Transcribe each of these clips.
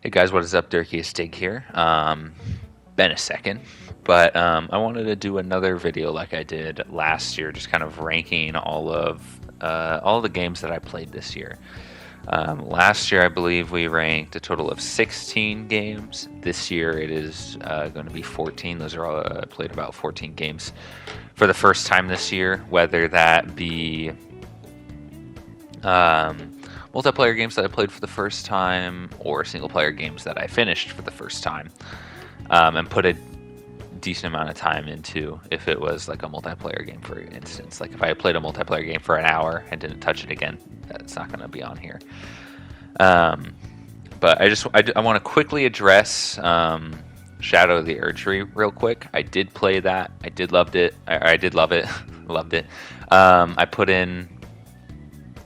Hey guys, what is up? Durkee Stig here. Been a second, but I wanted to do another video like I did last year, just kind of ranking all the games that I played this year. Last year, I believe we ranked a total of 16 games. This year, it is going to be 14. Those are all I played about 14 games for the first time this year, whether that be multiplayer games that I played for the first time or single player games that I finished for the first time, and put a decent amount of time into. If it was like a multiplayer game, for instance, like if I played a multiplayer game for an hour and didn't touch it again, that's not going to be on here. But I want to quickly address Shadow of the Erdtree real quick. I did play that. I did loved it. I did love it. Loved it. I put in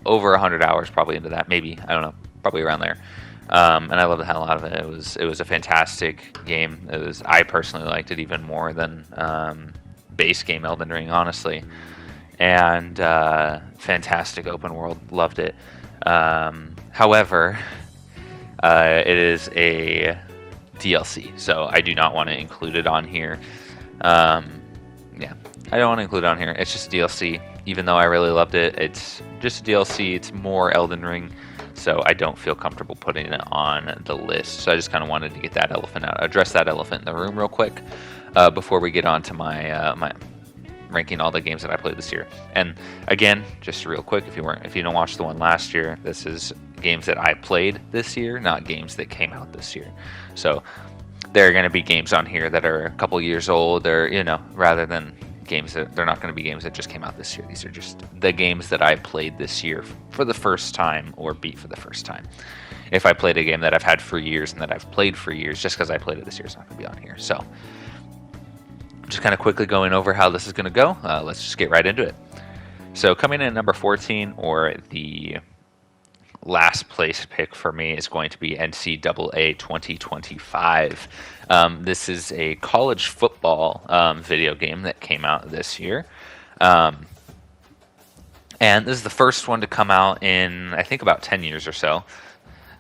over 100 hours probably into that, maybe, I don't know, probably around there. And I loved the hell out of it. It was a fantastic game. I personally liked it even more than base game Elden Ring, honestly. And fantastic open world, loved it. However, it is a DLC, so I do not want to include it on here. Yeah, I don't want to include it on here. It's just a DLC. Even though I really loved it, it's just a DLC. It's more Elden Ring, so I don't feel comfortable putting it on the list. So I just kind of wanted to get that elephant out, address that elephant in the room real quick before we get on to my ranking all the games that I played this year. And again, just real quick, if you don't watch the one last year, this is games that I played this year, not games that came out this year. So there are going to be games on here that are a couple years old, or rather than games that they're not going to be games that just came out this year. These are just the games that I played this year for the first time, or beat for the first time. If I played a game that I've had for years and that I've played for years, just because I played it this year, it's not going to be on here. So just kind of quickly going over how this is going to go. Let's just get right into it. So coming in at number 14, or the last place pick for me, is going to be NCAA 2025. This is a college football video game that came out this year. And this is the first one to come out in, I think, about 10 years or so.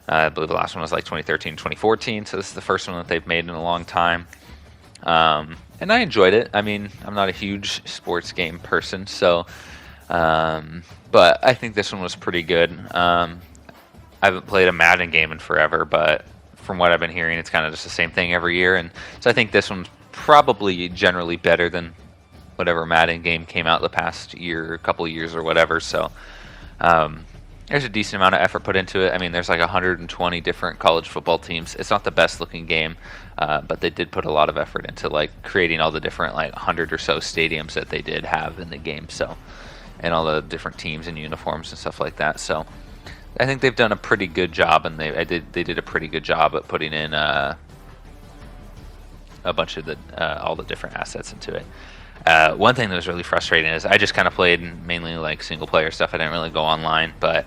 I believe the last one was like 2013, 2014. So this is the first one that they've made in a long time. And I enjoyed it. I mean, I'm not a huge sports game person, so but I think this one was pretty good. I haven't played a Madden game in forever, but from what I've been hearing, it's kind of just the same thing every year. And so I think this one's probably generally better than whatever Madden game came out the past year, couple of years or whatever. So there's a decent amount of effort put into it. I mean, there's like 120 different college football teams. It's not the best looking game, but they did put a lot of effort into like creating all the different like 100 or so stadiums that they did have in the game. So, and all the different teams and uniforms and stuff like that. So I think they've done a pretty good job, and they did a pretty good job at putting in a bunch of all the different assets into it. One thing that was really frustrating is I just kind of played mainly like single player stuff. I didn't really go online, but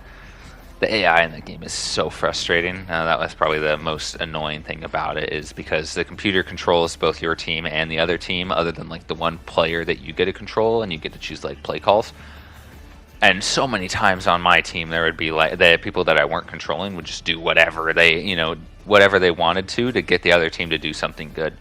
the AI in the game is so frustrating. That was probably the most annoying thing about it, is because the computer controls both your team and the other team, other than like the one player that you get to control, and you get to choose like play calls. And so many times on my team, there would be like the people that I weren't controlling would just do whatever whatever they wanted to get the other team to do something good.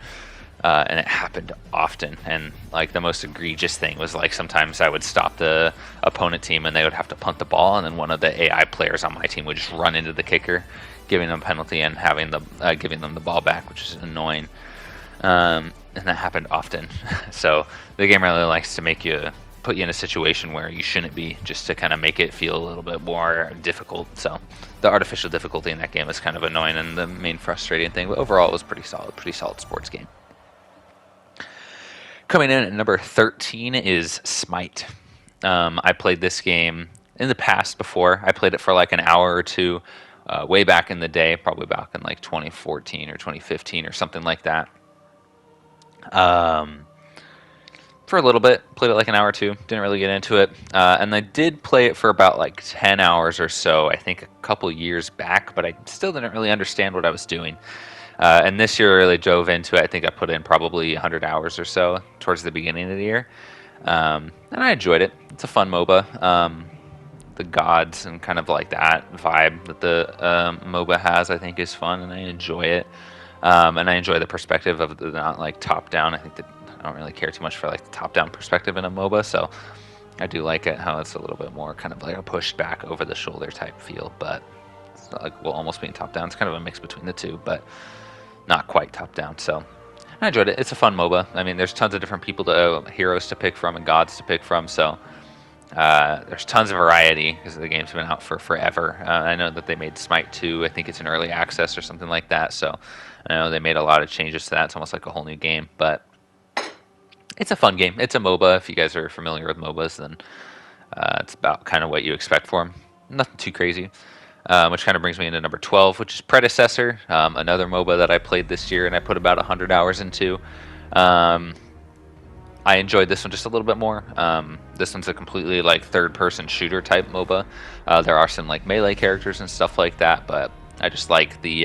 And it happened often. And like the most egregious thing was like sometimes I would stop the opponent team and they would have to punt the ball, and then one of the AI players on my team would just run into the kicker, giving them a penalty and giving them the ball back, which is annoying. And that happened often. So the game really likes to put you in a situation where you shouldn't be, just to kind of make it feel a little bit more difficult. So the artificial difficulty in that game is kind of annoying and the main frustrating thing, but overall it was pretty solid sports game. Coming in at number 13 is Smite. I played this game in the past before. I played it for like an hour or two way back in the day, probably back in like 2014 or 2015 or something like that. For a little bit, played it like an hour or two, didn't really get into it. And I did play it for about like 10 hours or so, I think a couple years back, but I still didn't really understand what I was doing. And this year I really dove into it. I think I put in probably 100 hours or so towards the beginning of the year. And I enjoyed it. It's a fun MOBA. the gods and kind of like that vibe that the MOBA has, I think is fun, and I enjoy it. And I enjoy the perspective of the not like top down. I think that I don't really care too much for like the top down perspective in a MOBA, so I do like it how it's a little bit more kind of like a pushed back over the shoulder type feel, but it's not like will almost being top down. It's kind of a mix between the two, but not quite top down. So I enjoyed it. It's a fun MOBA. I mean, there's tons of different people to heroes to pick from and gods to pick from, so there's tons of variety because the game's been out for forever. I know that they made Smite 2. I think it's in early access or something like that. So I know they made a lot of changes to that. It's almost like a whole new game, but it's a fun game. It's a MOBA. If you guys are familiar with MOBAs, then it's about kind of what you expect for them. Nothing too crazy. Which kind of brings me into number 12, which is Predecessor, another MOBA that I played this year and I put about 100 hours into. I enjoyed this one just a little bit more. This one's a completely like third-person shooter type MOBA. There are some like melee characters and stuff like that, but I just like the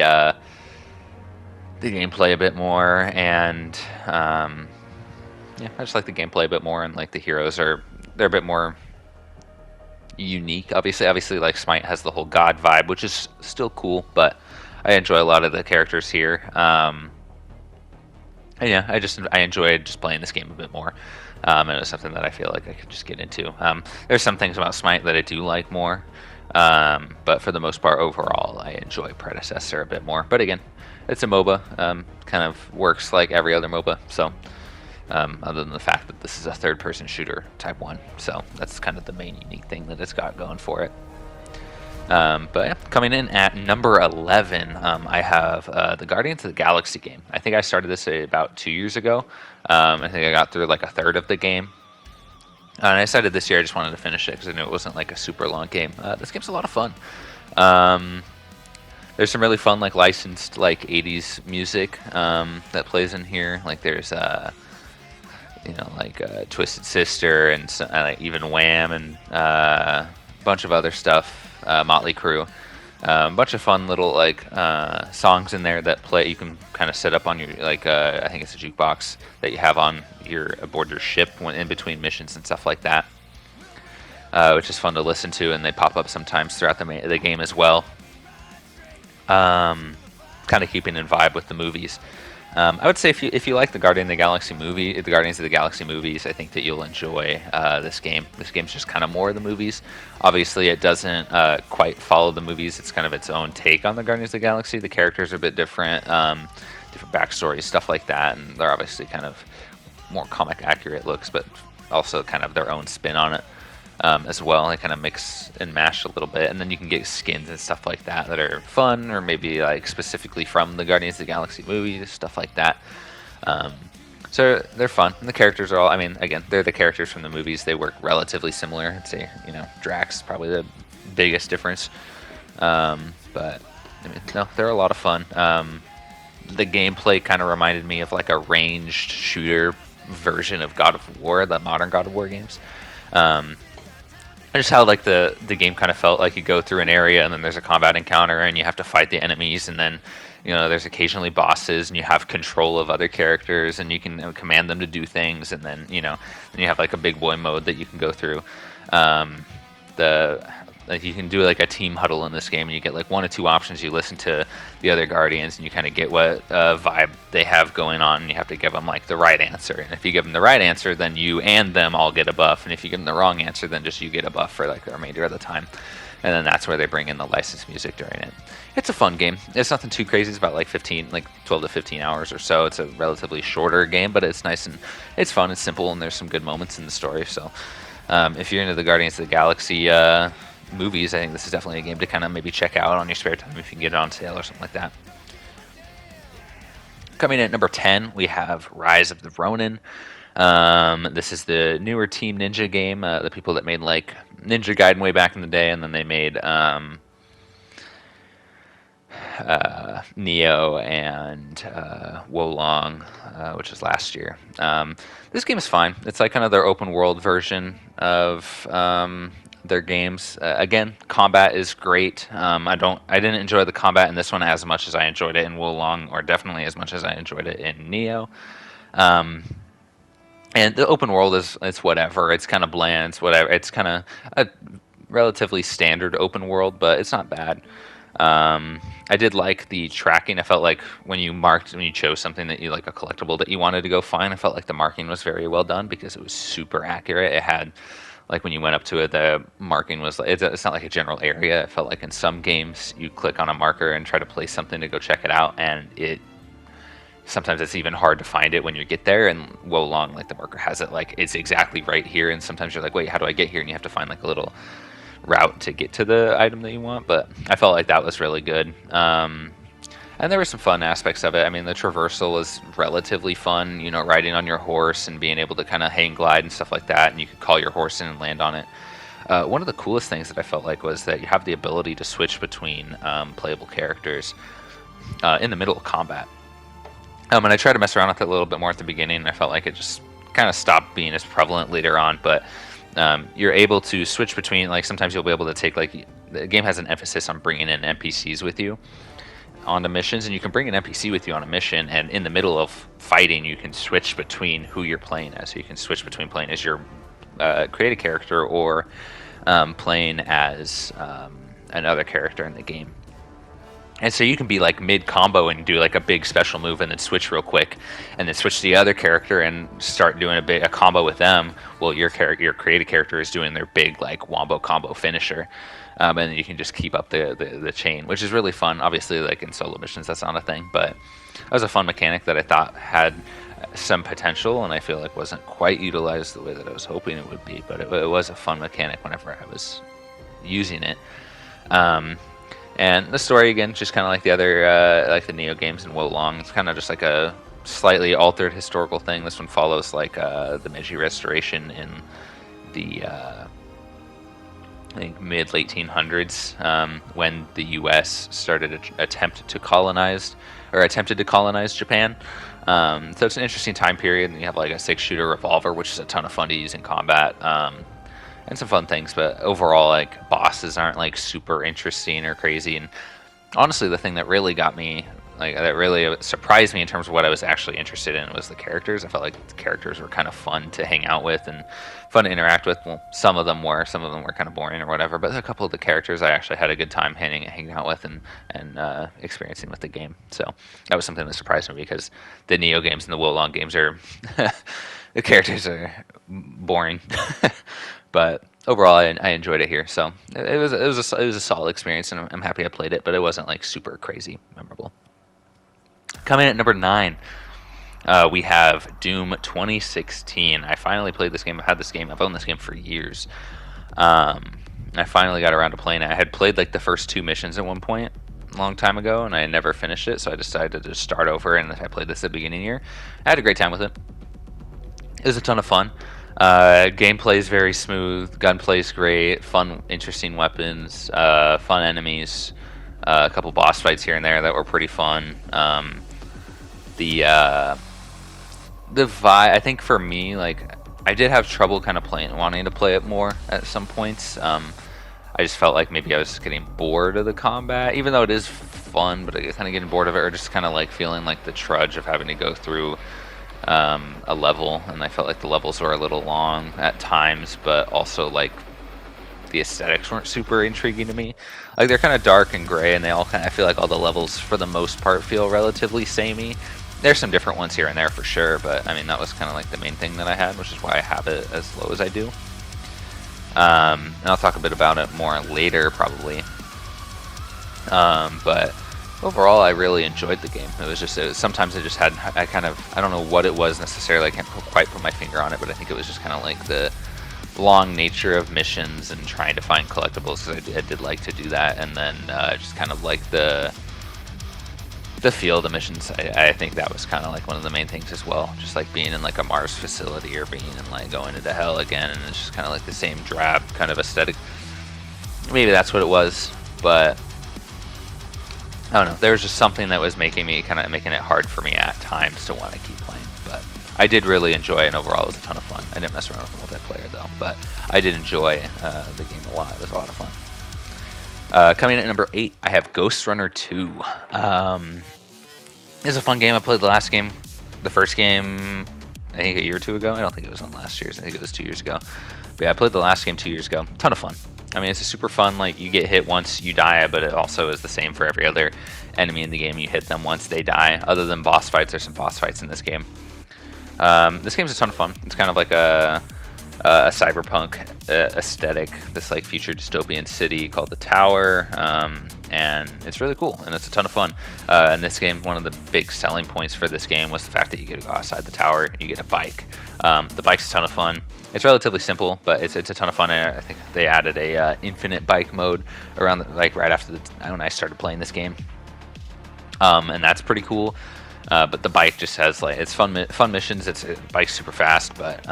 gameplay a bit more, and yeah, I just like the gameplay a bit more, and like the heroes they're a bit more unique. Obviously, like Smite has the whole god vibe, which is still cool, but I enjoy a lot of the characters here. And yeah, I enjoyed just playing this game a bit more, and it was something that I feel like I could just get into. There's some things about Smite that I do like more, but for the most part, overall, I enjoy Predecessor a bit more. But again, it's a MOBA, kind of works like every other MOBA, so other than the fact that this is a third-person shooter type one, so that's kind of the main unique thing that it's got going for it. But yeah, coming in at number 11, I have the Guardians of the Galaxy game. I think I started this about 2 years ago. I think I got through like a third of the game. And I decided this year I just wanted to finish it because I knew it wasn't like a super long game. This game's a lot of fun. There's some really fun like licensed like 80s music that plays in here. Like there's like Twisted Sister and even Wham and a bunch of other stuff. Motley Crue, a bunch of fun little like songs in there that play. You can kind of set up on your like I think it's a jukebox that you have on your aboard your ship when in between missions and stuff like that, which is fun to listen to, and they pop up sometimes throughout the game as well. Kind of keeping in vibe with the movies. I would say if you like the Guardians of the Galaxy movies, I think that you'll enjoy this game. This game's just kind of more of the movies. Obviously, it doesn't quite follow the movies. It's kind of its own take on the Guardians of the Galaxy. The characters are a bit different, different backstories, stuff like that, and they're obviously kind of more comic accurate looks, but also kind of their own spin on it. As well. They kind of mix and mash a little bit, and then you can get skins and stuff like that that are fun, or maybe like specifically from the Guardians of the Galaxy movies, stuff like that. So they're fun, and the characters are all. I mean, again, they're the characters from the movies. They work relatively similar. I'd say, Drax is probably the biggest difference, but I mean, no, they're a lot of fun. The gameplay kind of reminded me of like a ranged shooter version of God of War, the modern God of War games. Just how like the game kind of felt like you go through an area and then there's a combat encounter and you have to fight the enemies, and then there's occasionally bosses and you have control of other characters and you can command them to do things, and then then you have like a big boy mode that you can go through. You can do like a team huddle in this game, and you get like one or two options. You listen to the other Guardians, and you kind of get what vibe they have going on, and you have to give them like the right answer. And if you give them the right answer, then you and them all get a buff. And if you give them the wrong answer, then just you get a buff for like the remainder of the time. And then that's where they bring in the licensed music during it. It's a fun game. It's nothing too crazy. It's about like 12 to 15 hours or so. It's a relatively shorter game, but it's nice and it's fun. It's simple, and there's some good moments in the story. So if you're into the Guardians of the Galaxy movies, I think this is definitely a game to kind of maybe check out on your spare time if you can get it on sale or something like that. Coming in at number 10, we have Rise of the Ronin. This is the newer Team Ninja game, the people that made like Ninja Gaiden way back in the day, and then they made Neo and Wolong, which was last year. This game is fine. It's like kind of their open world version of their games. Again, combat is great. I didn't enjoy the combat in this one as much as I enjoyed it in Wolong, or definitely as much as I enjoyed it in Neo. And the open world it's whatever. It's kind of bland. It's whatever. It's kind of a relatively standard open world, but it's not bad. I did like the tracking. I felt like when you chose something that you like, a collectible that you wanted to go find, I felt like the marking was very well done because it was super accurate. It had, like, when you went up to it, the marking was like, it's not like a general area. It felt like in some games you click on a marker and try to place something to go check it out, and sometimes it's even hard to find it when you get there. And Wo Long, like, the marker has it like it's exactly right here, and sometimes you're like, wait, how do I get here? And you have to find like a little route to get to the item that you want. But I felt like that was really good. And there were some fun aspects of it. I mean, the traversal was relatively fun, you know, riding on your horse and being able to kind of hang glide and stuff like that, and you could call your horse in and land on it. One of the coolest things that I felt like was that you have the ability to switch between playable characters in the middle of combat. And I tried to mess around with it a little bit more at the beginning, and I felt like it just kind of stopped being as prevalent later on. But you're able to switch between, like, sometimes you'll be able to take, like, the game has an emphasis on bringing in NPCs with you on the missions, and you can bring an NPC with you on a mission, and in the middle of fighting you can switch between who you're playing as. So you can switch between playing as your created character or playing as another character in the game. And so you can be like mid combo and do like a big special move and then switch real quick, and then switch to the other character and start doing a combo with them. Well, your created character is doing their big like wombo combo finisher, and then you can just keep up the chain, which is really fun. Obviously, like in solo missions, that's not a thing, but that was a fun mechanic that I thought had some potential, and I feel like wasn't quite utilized the way that I was hoping it would be. But it was a fun mechanic whenever I was using it. And the story, again, just kind of like the other, like the Neo games in Wo Long. It's kind of just like a slightly altered historical thing. This one follows like the Meiji Restoration in the I think mid late 1800s, when the U.S. started attempted to colonize Japan. So it's an interesting time period, and you have like a 6-shooter revolver, which is a ton of fun to use in combat. And some fun things, but overall, like, bosses aren't like super interesting or crazy. And honestly, the thing that really got me, like, that really surprised me in terms of what I was actually interested in, was the characters. I felt like the characters were kind of fun to hang out with and fun to interact with. Well, some of them were kind of boring or whatever, but a couple of the characters I actually had a good time hanging out with and experiencing with the game. So that was something that surprised me, because the Neo games and the Wo Long games are the characters are boring. But overall, I enjoyed it here. So it was a solid experience, and I'm happy I played it. But it wasn't like super crazy memorable. Coming in at number 9, we have Doom 2016. I finally played this game. I've owned this game for years. I finally got around to playing it. I had played like the first 2 missions at one point a long time ago, and I never finished it. So I decided to just start over, and I played this at the beginning of the year. I had a great time with it. It was a ton of fun. Gameplay is very smooth, gunplay is great, fun, interesting weapons, fun enemies, a couple boss fights here and there that were pretty fun. The vibe, I think for me, like, I did have trouble kind of wanting to play it more at some points. I just felt like maybe I was just getting bored of the combat, even though it is fun, but I kind of getting bored of it, or just kind of like feeling like the trudge of having to go through a level, and I felt like the levels were a little long at times, but also like the aesthetics weren't super intriguing to me. Like, they're kind of dark and gray, and they all kind of, I feel like all the levels for the most part feel relatively samey. There's some different ones here and there for sure, but I mean, that was kind of like the main thing that I had, which is why I have it as low as I do. And I'll talk a bit about it more later probably. But overall, I really enjoyed the game. Sometimes I don't know what it was necessarily. I can't quite put my finger on it, but I think it was just kind of like the long nature of missions and trying to find collectibles, because I did like to do that, and then just kind of like the feel of the missions. I think that was kind of like one of the main things as well. Just like being in like a Mars facility, or being in like going into hell again, and it's just kind of like the same drab kind of aesthetic. Maybe that's what it was, but I don't know. There was just something that was making it hard for me at times to want to keep playing. But I did really enjoy it, and overall it was a ton of fun. I didn't mess around with the multiplayer though, but I did enjoy the game a lot. It was a lot of fun. Coming in at number 8, I have Ghost Runner 2. It's a fun game. I played the first game, I think a year or two ago. I don't think it was on last year's. I think it was 2 years ago. But yeah, I played the last game 2 years ago. Ton of fun. I mean, it's a super fun, like, you get hit once, you die, but it also is the same for every other enemy in the game. You hit them once, they die. Other than boss fights, there's some boss fights in this game. This game's a ton of fun. It's kind of like a cyberpunk aesthetic, this like future dystopian city called the Tower, and it's really cool, and it's a ton of fun. In this game, one of the big selling points for this game was the fact that you get to go outside the tower, and you get a bike. The bike's a ton of fun. It's relatively simple, but it's a ton of fun. I think they added a infinite bike mode around like right after when I started playing this game, and that's pretty cool. But the bike just has like it's fun missions. Bike's super fast, but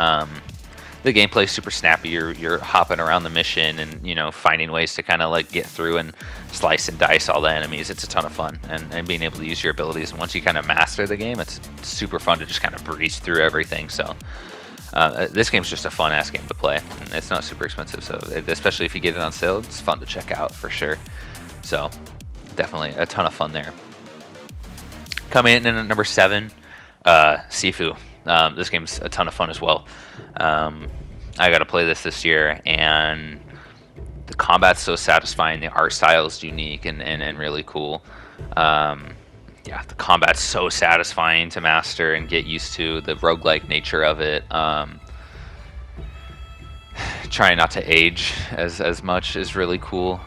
the gameplay's super snappy. You're hopping around the mission and finding ways to kind of like get through and slice and dice all the enemies. It's a ton of fun, and being able to use your abilities. And once you kind of master the game, it's super fun to just kind of breeze through everything. So this game's just a fun ass game to play. And it's not super expensive, so especially if you get it on sale, it's fun to check out for sure. So definitely a ton of fun there. Coming in at number 7, Sifu. This game's a ton of fun as well. I got to play this year, and the combat's so satisfying. The art style is unique and really cool. Yeah, the combat's so satisfying to master and get used to. The roguelike nature of it. Trying not to age as much is really cool.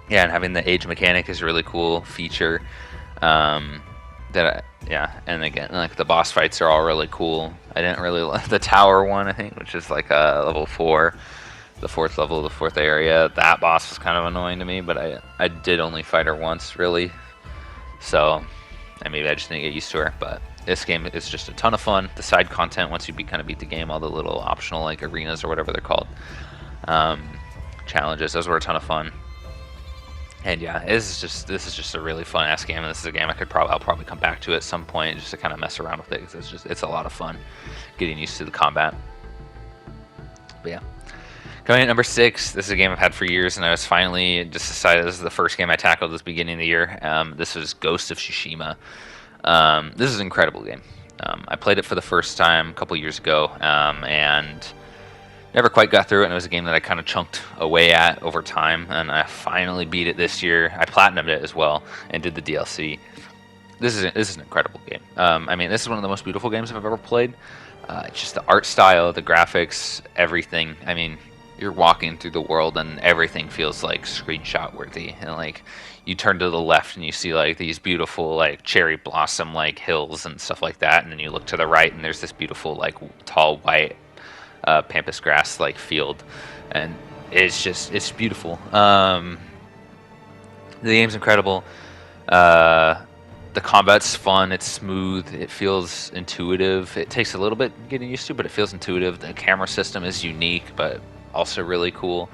Yeah, and having the age mechanic is a really cool feature. And again, like the boss fights are all really cool. I didn't really like the tower one, I think, which is like level 4, the 4th level of the 4th area. That boss was kind of annoying to me, but I did only fight her once, really. So, and maybe I just didn't get used to her. But this game is just a ton of fun. The side content, once you kind of beat the game, all the little optional like arenas or whatever they're called, challenges, those were a ton of fun. And yeah, this is just a really fun ass game, and this is a game I'll probably come back to at some point just to kind of mess around with it, because it's a lot of fun getting used to the combat. But yeah, coming in at number 6, this is a game I've had for years, and I was finally just decided this is the first game I tackled this beginning of the year. This was Ghost of Tsushima. This is an incredible game. I played it for the first time a couple years ago, and never quite got through it, and it was a game that I kind of chunked away at over time, and I finally beat it this year. I platinumed it as well and did the DLC. This is an incredible game. I mean, this is one of the most beautiful games I've ever played. It's just the art style, the graphics, everything. I mean, you're walking through the world and everything feels like screenshot worthy, and like you turn to the left and you see like these beautiful like cherry blossom like hills and stuff like that, and then you look to the right and there's this beautiful like tall white pampas grass like field, and it's beautiful. The game's incredible. The combat's fun, it's smooth, it feels intuitive. It takes a little bit getting used to, but it feels intuitive. The camera system is unique but also really cool.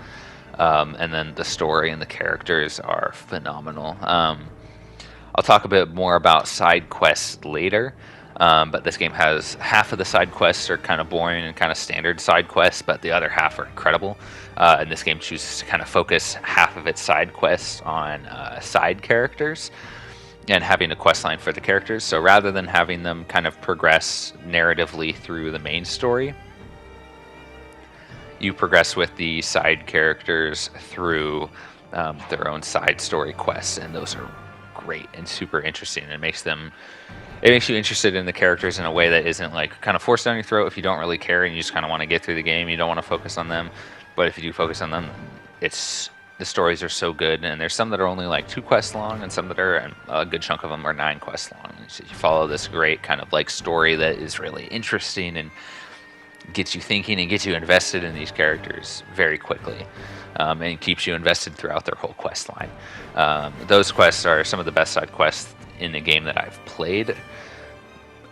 And then the story and the characters are phenomenal. I'll talk a bit more about side quests later. But this game has half of the side quests are kind of boring and kind of standard side quests, but the other half are incredible. And this game chooses to kind of focus half of its side quests on side characters and having a quest line for the characters. So rather than having them kind of progress narratively through the main story, you progress with the side characters through their own side story quests, and those are great and super interesting. It makes you interested in the characters in a way that isn't like kind of forced down your throat if you don't really care and you just kind of want to get through the game. You don't want to focus on them, but if you do focus on them, the stories are so good. And there's some that are only like 2 quests long, and some that are a good chunk of them are 9 quests long. So you follow this great kind of like story that is really interesting and gets you thinking and gets you invested in these characters very quickly, and keeps you invested throughout their whole quest line. Those quests are some of the best side quests in the game that I've played.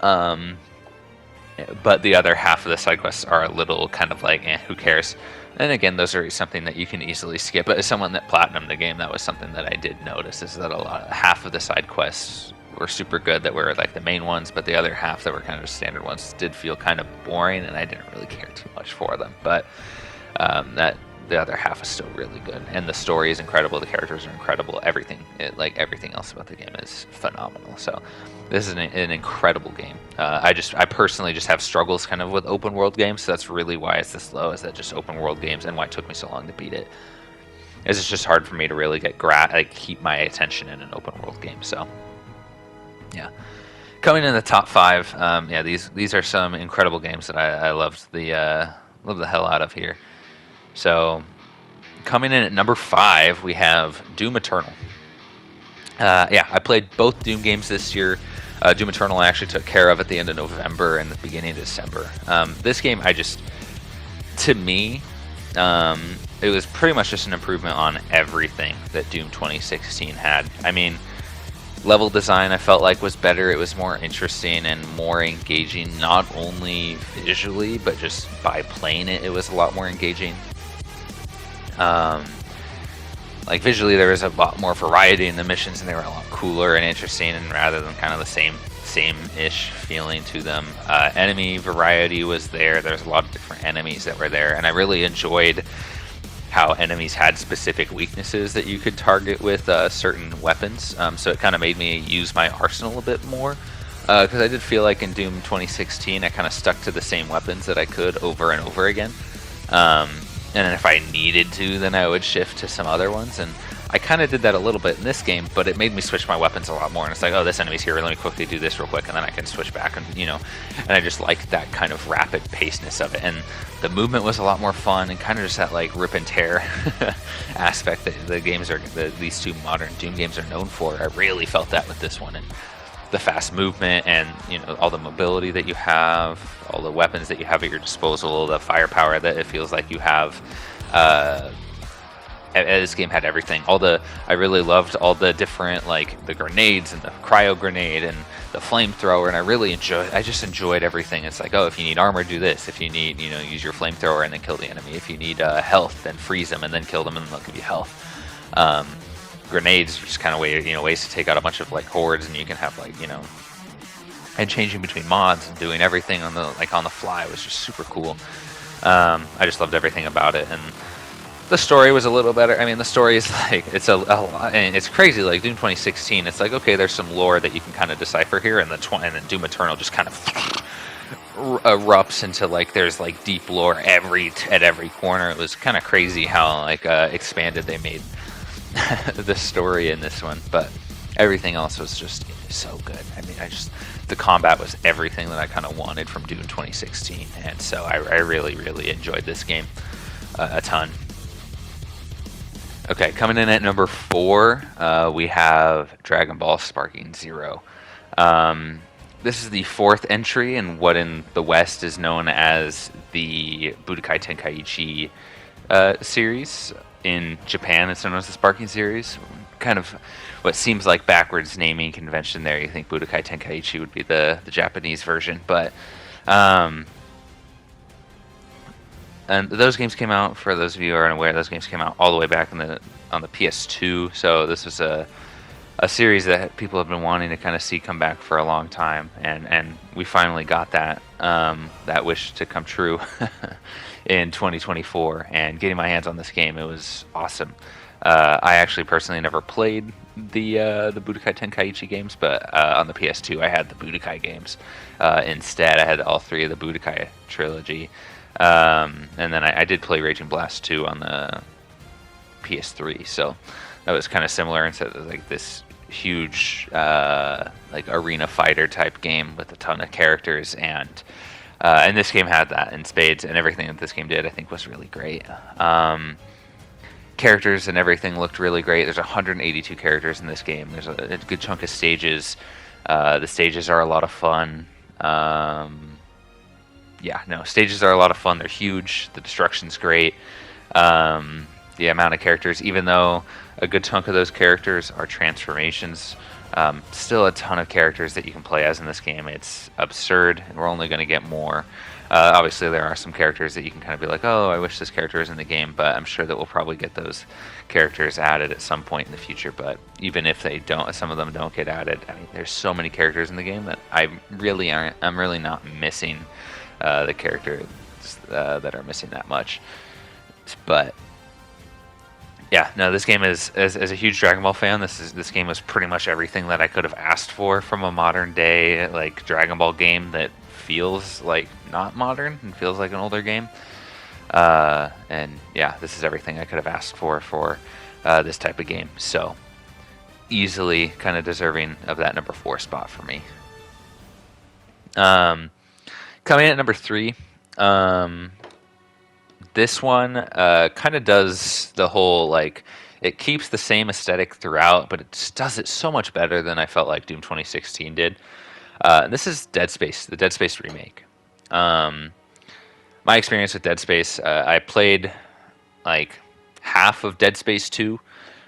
But the other half of the side quests are a little kind of like, who cares? And again, those are something that you can easily skip. But as someone that platinumed the game, that was something that I did notice, is that half of the side quests were super good, that were like the main ones, but the other half that were kind of standard ones did feel kind of boring, and I didn't really care too much for them. But that the other half is still really good, and the story is incredible. The characters are incredible. Everything, everything else about the game is phenomenal. So this is an incredible game. I personally just have struggles kind of with open world games. So that's really why it's this low. Is that just open world games, and why it took me so long to beat it. It's just hard for me to really keep my attention in an open world game. So yeah. Coming in the top 5, yeah, these are some incredible games that I loved the hell out of here. So, coming in at number 5, we have Doom Eternal. Yeah, I played both Doom games this year. Doom Eternal I actually took care of at the end of November and the beginning of December. This game, to me, it was pretty much just an improvement on everything that Doom 2016 had. I mean, level design I felt like was better. It was more interesting and more engaging, not only visually, but just by playing it, it was a lot more engaging. Like visually, there was a lot more variety in the missions, and they were a lot cooler and interesting, and rather than kind of the same-ish feeling to them. Enemy variety was there. There's a lot of different enemies that were there, and I really enjoyed how enemies had specific weaknesses that you could target with certain weapons. So it kind of made me use my arsenal a bit more. Because I did feel like in Doom 2016, I kind of stuck to the same weapons that I could over and over again. And then if I needed to, then I would shift to some other ones. And I kind of did that a little bit in this game, but it made me switch my weapons a lot more. And it's like, oh, this enemy's here. Let me quickly do this real quick, and then I can switch back. And and I just liked that kind of rapid pacedness of it. And the movement was a lot more fun, and kind of just that like rip and tear aspect that these two modern Doom games are known for. I really felt that with this one, and the fast movement, and all the mobility that you have, all the weapons that you have at your disposal, the firepower that it feels like you have. This game had everything. I really loved all the different, like the grenades and the cryo grenade and the flamethrower, and I just enjoyed everything. It's like, oh, if you need armor, do this. If you need, use your flamethrower and then kill the enemy. If you need health, then freeze them and then kill them, and they'll give you health. Grenades, just kind of ways to take out a bunch of like hordes, and you can have and changing between mods and doing everything on the fly was just super cool. I just loved everything about it, and the story was a little better. I mean, the story is like, it's a lot, and it's crazy. Like Doom 2016, it's like, okay, there's some lore that you can kind of decipher here, and then Doom Eternal just kind of erupts into like there's like deep lore at every corner. It was kind of crazy how expanded they made the story in this one, but everything else was just so good. I mean, the combat was everything that I kind of wanted from Doom 2016, and so I really, really enjoyed this game a ton. Okay, coming in at number 4, we have Dragon Ball Sparking Zero. This is the 4th entry in what in the West is known as the Budokai Tenkaichi series. In Japan, it's known as the Sparking series. Kind of what seems like backwards naming convention there. You think Budokai Tenkaichi would be the Japanese version, but and those games came out, for those of you who are unaware, those games came out all the way back on the PS2. So this was a series that people have been wanting to kind of see come back for a long time, and we finally got that wish to come true in 2024. And getting my hands on this game, it was awesome. I actually personally never played the Budokai Tenkaichi games, but on the PS2 I had the Budokai games. Instead, I had all 3 of the Budokai trilogy. And then I did play Raging Blast 2 on the PS3, so that was kind of similar, instead of like this huge arena fighter type game with a ton of characters, and this game had that in spades, and everything that this game did I think was really great. Characters and everything looked really great. There's 182 characters in this game. There's a good chunk of stages. The stages are a lot of fun. Stages are a lot of fun. They're huge. The destruction's great. The amount of characters, even though a good chunk of those characters are transformations, still a ton of characters that you can play as in this game. It's absurd, and we're only going to get more. Obviously, there are some characters that you can kind of be like, oh, I wish this character was in the game, but I'm sure that we'll probably get those characters added at some point in the future. But even if they don't, some of them don't get added, I mean, there's so many characters in the game that I'm really not missing the characters that are missing that much. But Yeah, no, this game is as a huge Dragon Ball fan. This game was pretty much everything that I could have asked for from a modern day like Dragon Ball game that feels like not modern and feels like an older game. And yeah, this is everything I could have asked for this type of game. So easily kind of deserving of that number 4 spot for me. Coming in at number 3. This one kind of does the whole like it keeps the same aesthetic throughout, but it just does it so much better than I felt like Doom 2016 did. This is Dead Space, the Dead Space remake. My experience with Dead Space, I played like half of Dead Space 2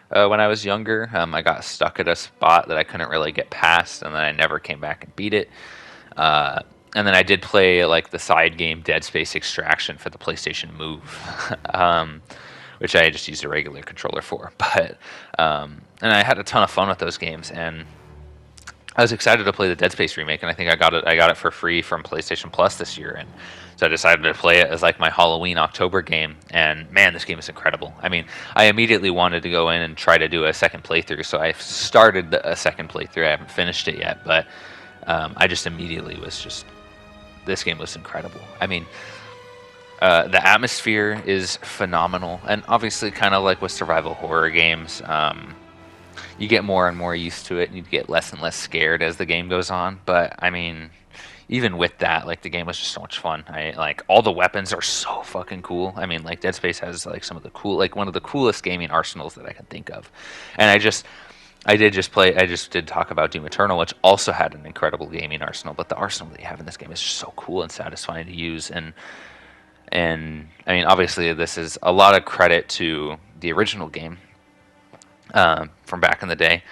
when I was younger. I got stuck at a spot that I couldn't really get past, and then I never came back and beat it. And then I did play like the side game Dead Space Extraction for the PlayStation Move, which I just used a regular controller for. But and I had a ton of fun with those games, and I was excited to play the Dead Space remake, and I think I got it for free from PlayStation Plus this year, and so I decided to play it as like my Halloween October game. And man, this game is incredible. I mean, I immediately wanted to go in and try to do a second playthrough, so I started a second playthrough. I haven't finished it yet, but I just immediately was just this game was incredible. I mean, the atmosphere is phenomenal, and obviously, kind of like with survival horror games. You get more and more used to it, and you get less and less scared as the game goes on. But I mean, even with that, like the game was just so much fun. I like all the weapons are so fucking cool. I mean, like Dead Space has like some of the cool, like one of the coolest gaming arsenals that I can think of. And I just did talk about Doom Eternal, which also had an incredible gaming arsenal. But the arsenal that you have in this game is just so cool and satisfying to use. And I mean, obviously, this is a lot of credit to the original game. From back in the day,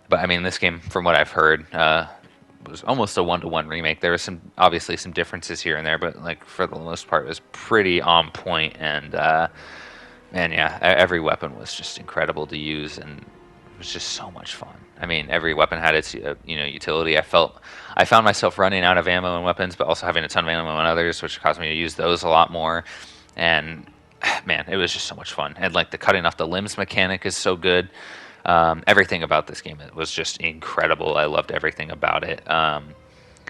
but I mean, this game, from what I've heard, was almost a 1-to-1 remake. There was obviously some differences here and there, but like for the most part, it was pretty on point. And yeah, every weapon was just incredible to use, and it was just so much fun. I mean, every weapon had its utility. I found myself running out of ammo and weapons, but also having a ton of ammo on others, which caused me to use those a lot more. And man, it was just so much fun. And like the cutting off the limbs mechanic is so good. Everything about this game was just incredible. I loved everything about it. And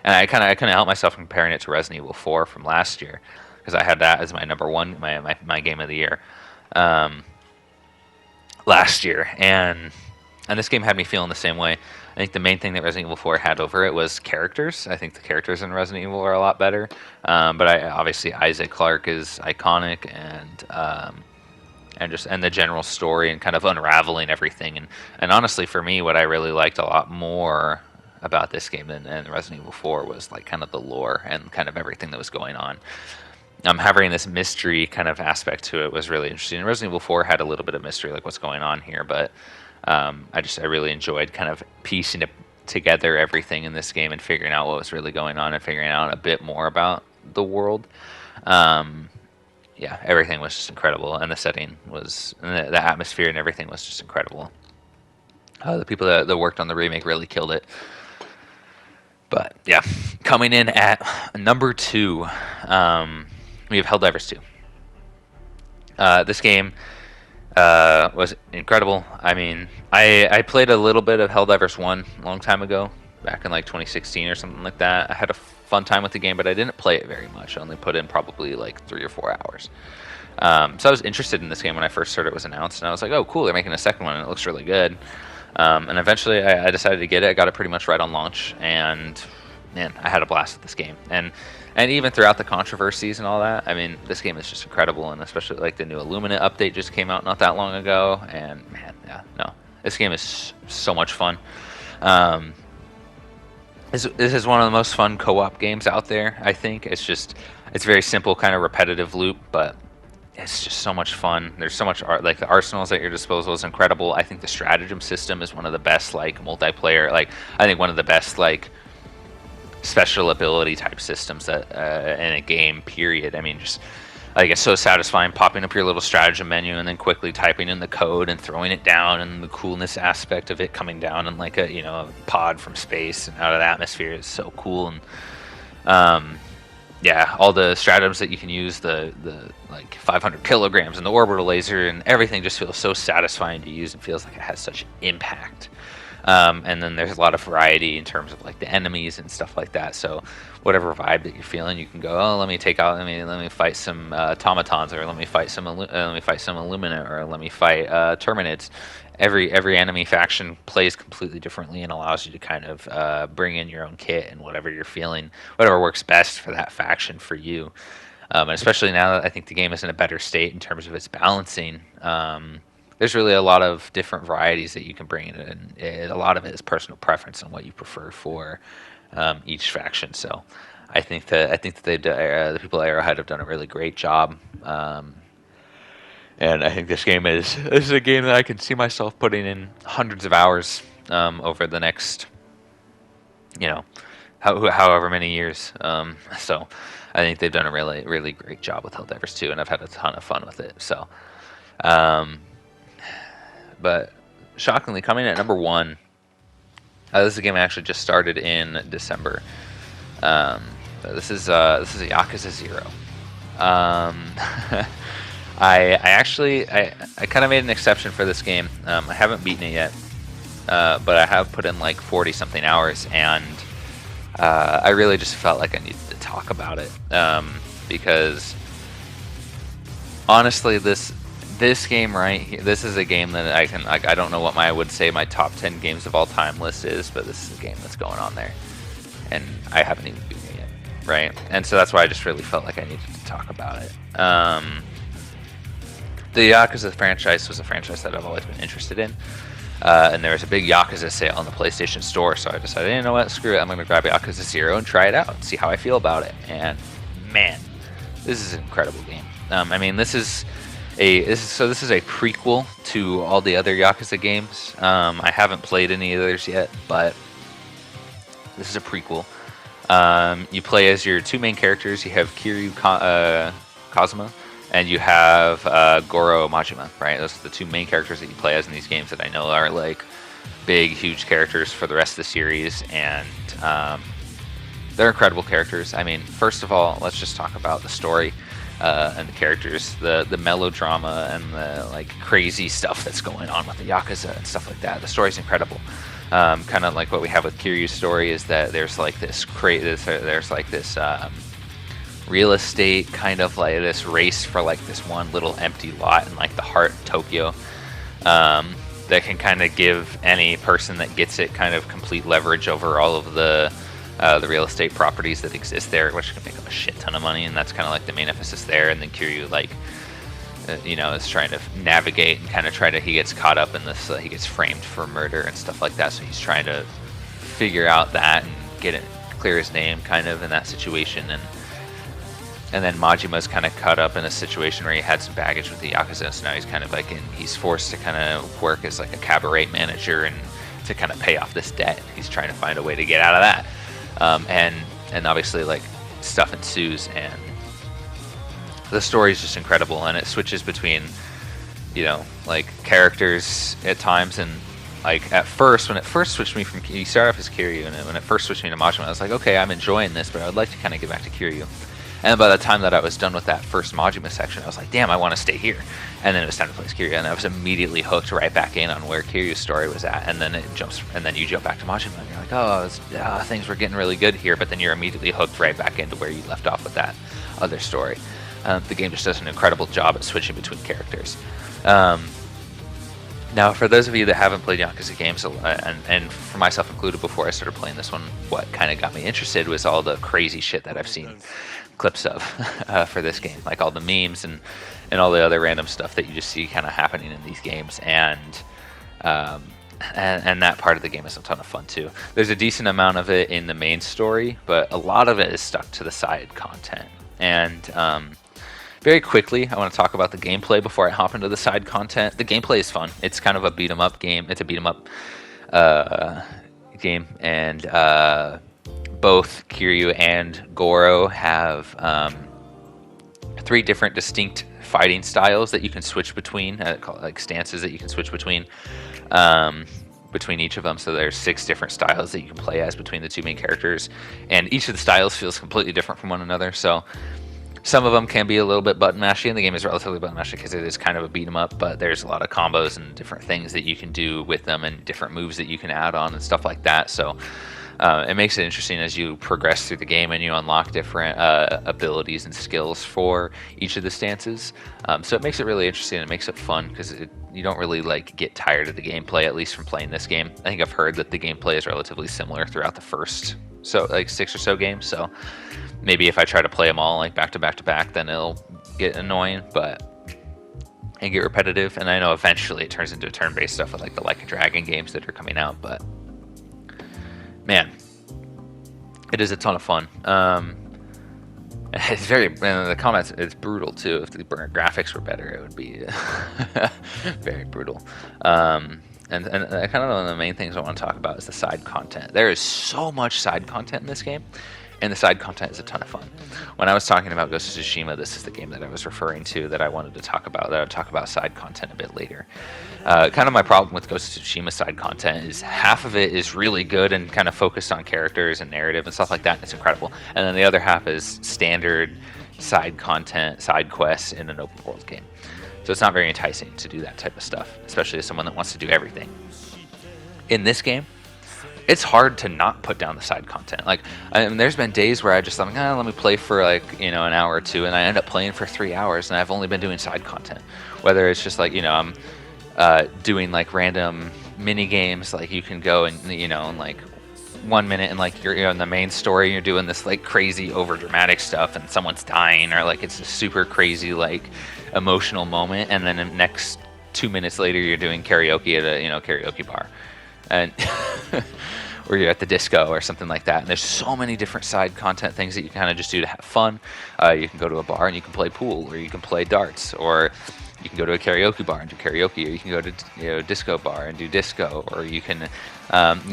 I couldn't help myself comparing it to Resident Evil 4 from last year, because I had that as my number one, my game of the year last year. And this game had me feeling the same way. I think the main thing that Resident Evil 4 had over it was characters. I think the characters in Resident Evil are a lot better. But obviously Isaac Clarke is iconic, and the general story and kind of unraveling everything. And honestly, for me, what I really liked a lot more about this game than Resident Evil 4 was like kind of the lore and kind of everything that was going on. Having this mystery kind of aspect to it was really interesting. Resident Evil 4 had a little bit of mystery, like what's going on here, but I really enjoyed kind of piecing together everything in this game and figuring out what was really going on and figuring out a bit more about the world. Yeah, everything was just incredible, and the setting was, and the atmosphere and everything was just incredible. The people that worked on the remake really killed it. But yeah, coming in at number 2, we have Helldivers 2. This game was incredible. I mean, I played a little bit of Helldivers 1 a long time ago, back in like 2016 or something like that. I had a fun time with the game, but I didn't play it very much. I only put in probably like 3 or 4 hours. So I was interested in this game when I first heard it was announced, and I was like, oh, cool, they're making a second one, and it looks really good. And eventually I decided to get it. I got it pretty much right on launch, and man, I had a blast with this game. And even throughout the controversies and all that, I mean, this game is just incredible, and especially like the new Illuminate update just came out not that long ago, and man, yeah, no, this game is so much fun. This is one of the most fun co-op games out there, I think. It's very simple, kind of repetitive loop, but it's just so much fun. There's so much art, like the arsenals at your disposal is incredible. I think the stratagem system is one of the best, like multiplayer, like I think one of the best, like special ability type systems that in a game, period. I mean, just like it's so satisfying popping up your little stratagem menu and then quickly typing in the code and throwing it down, and the coolness aspect of it coming down in like a pod from space and out of the atmosphere is so cool. And yeah, all the stratagems that you can use, the like 500 kilograms and the orbital laser and everything just feels so satisfying to use and feels like it has such impact. And then there's a lot of variety in terms of like the enemies and stuff like that. So whatever vibe that you're feeling, you can go, oh, let me fight some automatons, or let me fight some Illumina, or let me fight Terminids. Every enemy faction plays completely differently and allows you to kind of bring in your own kit and whatever you're feeling, whatever works best for that faction for you. And especially now that I think the game is in a better state in terms of its balancing. There's really a lot of different varieties that you can bring in, and a lot of it is personal preference and what you prefer for each faction. So I think that the people at Arrowhead have done a really great job. And I think this is a game that I can see myself putting in hundreds of hours over the next, you know, however many years. So I think they've done a really great job with Helldivers 2, and I've had a ton of fun with it. So, but shockingly, coming at number 1, this is a game I actually just started in December. This is a Yakuza 0. I kind of made an exception for this game. I haven't beaten it yet, but I have put in like 40 something hours, and I really just felt like I needed to talk about it because honestly, this game right here, this is a game that I don't know what I would say my top 10 games of all time list is, but this is a game that's going on there, and I haven't even beaten it yet, right? And so that's why I just really felt like I needed to talk about it. The Yakuza franchise was a franchise that I've always been interested in. And there was a big Yakuza sale on the PlayStation Store, so I decided, you know what, screw it, I'm going to grab Yakuza 0 and try it out and see how I feel about it. And man, this is an incredible game. I mean, this is a prequel to all the other Yakuza games. I haven't played any of theirs yet, but this is a prequel. You play as your 2 main characters. You have Kiryu Kazuma, and you have Goro Majima, right? Those are the 2 main characters that you play as in these games that I know are like big, huge characters for the rest of the series, and they're incredible characters. I mean, first of all, let's just talk about the story and the characters, the melodrama and the like crazy stuff that's going on with the Yakuza and stuff like that. The story's incredible. Kind of like what we have with Kiryu's story is that there's like this real estate kind of like this race for like this one little empty lot in like the heart of Tokyo that can kind of give any person that gets it kind of complete leverage over all of the real estate properties that exist there, which can make them a shit ton of money, and that's kind of like the main emphasis there. And then Kiryu like is trying to navigate and kind of he gets caught up in this, he gets framed for murder and stuff like that, so he's trying to figure out that and clear his name kind of in that situation. And then Majima's kind of caught up in a situation where he had some baggage with the Yakuza, so now he's kind of like he's forced to kind of work as like a cabaret manager and to kind of pay off this debt. He's trying to find a way to get out of that. And obviously like stuff ensues, and the story is just incredible, and it switches between, like characters at times, and like at first, when it first switched me from, you start off as Kiryu, and when it first switched me to Majima, I was like, okay, I'm enjoying this, but I would like to kind of get back to Kiryu. And by the time that I was done with that first Majima section, I was like, damn, I want to stay here. And then it was time to play as Kiryu, and I was immediately hooked right back in on where Kiryu's story was at. And then you jump back to Majima, and you're like, oh, things were getting really good here. But then you're immediately hooked right back into where you left off with that other story. The game just does an incredible job at switching between characters. Now, for those of you that haven't played Yakuza games, and for myself included, before I started playing this one, what kind of got me interested was all the crazy shit that I've seen clips of for this game, like all the memes and all the other random stuff that you just see kind of happening in these games, and that part of the game is a ton of fun too. There's a decent amount of it in the main story, but a lot of it is stuck to the side content. And very quickly, I want to talk about the gameplay before I hop into the side content. The gameplay is fun. It's kind of a beat 'em up game. It's a beat 'em up game, and both Kiryu and Goro have 3 different distinct fighting styles that you can switch between, like stances that you can switch between. between each of them. So there's 6 different styles that you can play as between the 2 main characters, and each of the styles feels completely different from one another. So some of them can be a little bit button mashy, and the game is relatively button mashy because it is kind of a beat 'em up, but there's a lot of combos and different things that you can do with them and different moves that you can add on and stuff like that. So it makes it interesting as you progress through the game and you unlock different abilities and skills for each of the stances. So it makes it really interesting and it makes it fun because you don't really like get tired of the gameplay, at least from playing this game. I think I've heard that the gameplay is relatively similar throughout the first 6 or so games. So maybe if I try to play them all like back to back to back, then it'll get annoying, and get repetitive. And I know eventually it turns into turn-based stuff with like the Like a Dragon games that are coming out, but man, it is a ton of fun. It's very, the comments, it's brutal too. If the graphics were better, it would be very brutal. And kind of one of the main things I want to talk about is the side content. There is so much side content in this game, and the side content is a ton of fun. When I was talking about Ghost of Tsushima, this is the game that I was referring to that I wanted to talk about, that I would talk about side content a bit later. Kind of my problem with Ghost of Tsushima side content is half of it is really good and kind of focused on characters and narrative and stuff like that, and it's incredible. And then the other half is standard side content, side quests in an open world game. So it's not very enticing to do that type of stuff, especially as someone that wants to do everything. In this game, it's hard to not put down the side content. Like, there's been days where I just thought, let me play for like, an hour or two, and I end up playing for 3 hours, and I've only been doing side content. Whether it's just like, I'm doing like random mini games, like you can go and, in like 1 minute and like you're in the main story, you're doing this like crazy over dramatic stuff, and someone's dying, or like it's a super crazy like emotional moment, and then the next 2 minutes later you're doing karaoke at a karaoke bar, and or you're at the disco or something like that. And there's so many different side content things that you kind of just do to have fun. You can go to a bar and you can play pool, or you can play darts, or you can go to a karaoke bar and do karaoke, or you can go to disco bar and do disco, or you can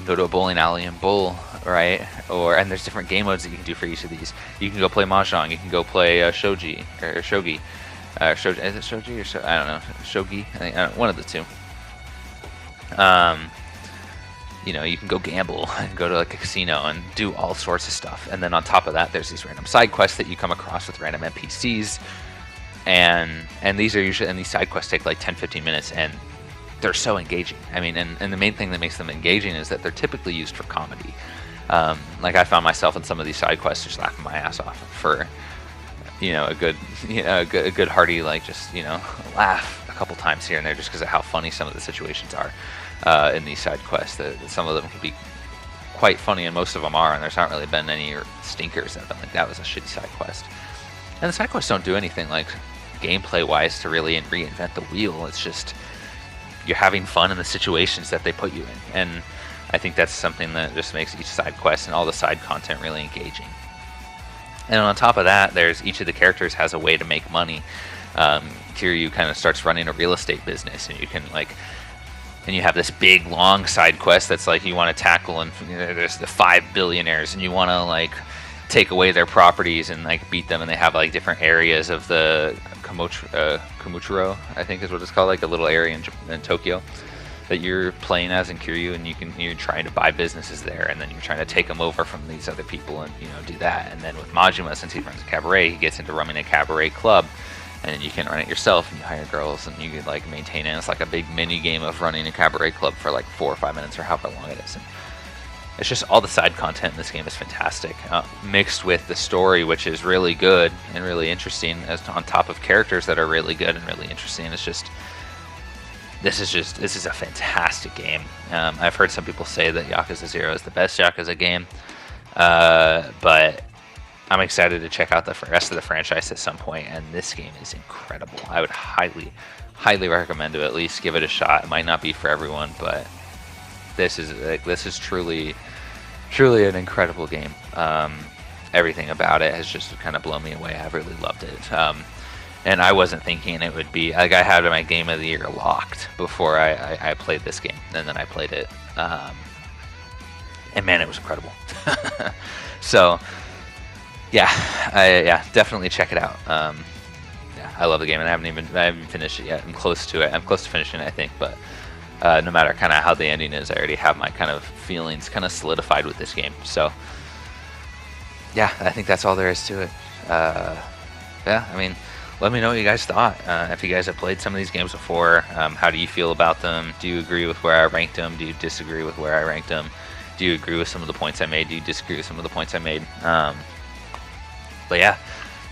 go to a bowling alley and bowl, right? And there's different game modes that you can do for each of these. You can go play mahjong, you can go play shogi or shogi. Shogi, is it shogi or I don't know, shogi? I think, one of the two. You can go gamble and go to like a casino and do all sorts of stuff. And then on top of that, there's these random side quests that you come across with random NPCs. And these are usually, and these side quests take like 10-15 minutes, and they're so engaging. I mean, and the main thing that makes them engaging is that they're typically used for comedy. Like I found myself in some of these side quests just laughing my ass off for, a good hearty, like just, laugh a couple times here and there just because of how funny some of the situations are in these side quests. That some of them can be quite funny, and most of them are, and there's not really been any stinkers that have been like, that was a shitty side quest. And the side quests don't do anything like gameplay wise to really reinvent the wheel. It's just you're having fun in the situations that they put you in, and I think that's something that just makes each side quest and all the side content really engaging. And on top of that, there's each of the characters has a way to make money. Kiryu kind of starts running a real estate business, and you can and you have this big long side quest that's like you want to tackle, and there's the 5 billionaires, and you want to like take away their properties and like beat them, and they have like different areas of the Kamuchiro, I think is what it's called, like a little area in Tokyo that you're playing as in Kiryu, and you're trying to buy businesses there, and then you're trying to take them over from these other people and do that. And then with Majima, since he runs a cabaret, he gets into running a cabaret club, and then you can run it yourself, and you hire girls, and you can like maintain it. And it's like a big mini game of running a cabaret club for like 4 or 5 minutes or however long it is. And it's just all the side content in this game is fantastic, mixed with the story, which is really good and really interesting, as on top of characters that are really good and really interesting. This is a fantastic game. I've heard some people say that Yakuza 0 is the best Yakuza game, but I'm excited to check out the rest of the franchise at some point, and this game is incredible. I would highly recommend to at least give it a shot. It might not be for everyone, but this is truly an incredible game. Everything about it has just kind of blown me away. I've really loved it. And I wasn't thinking it would be like, I had my game of the year locked before I played this game, and then I played it, and man, it was incredible. So yeah, definitely check it out. Yeah, I love the game, and I haven't finished it yet. I'm close to it. I'm close to finishing it, I think, but no matter kind of how the ending is, I already have my kind of feelings kind of solidified with this game. So yeah, I think that's all there is to it. Yeah, I mean, let me know what you guys thought. If you guys have played some of these games before, how do you feel about them? Do you agree with where I ranked them? Do you disagree with where I ranked them? Do you agree with some of the points I made? Do you disagree with some of the points I made? But yeah,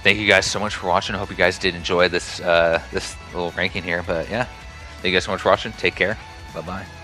thank you guys so much for watching. I hope you guys did enjoy this this little ranking here. But yeah, thank you guys so much for watching. Take care. Bye-bye.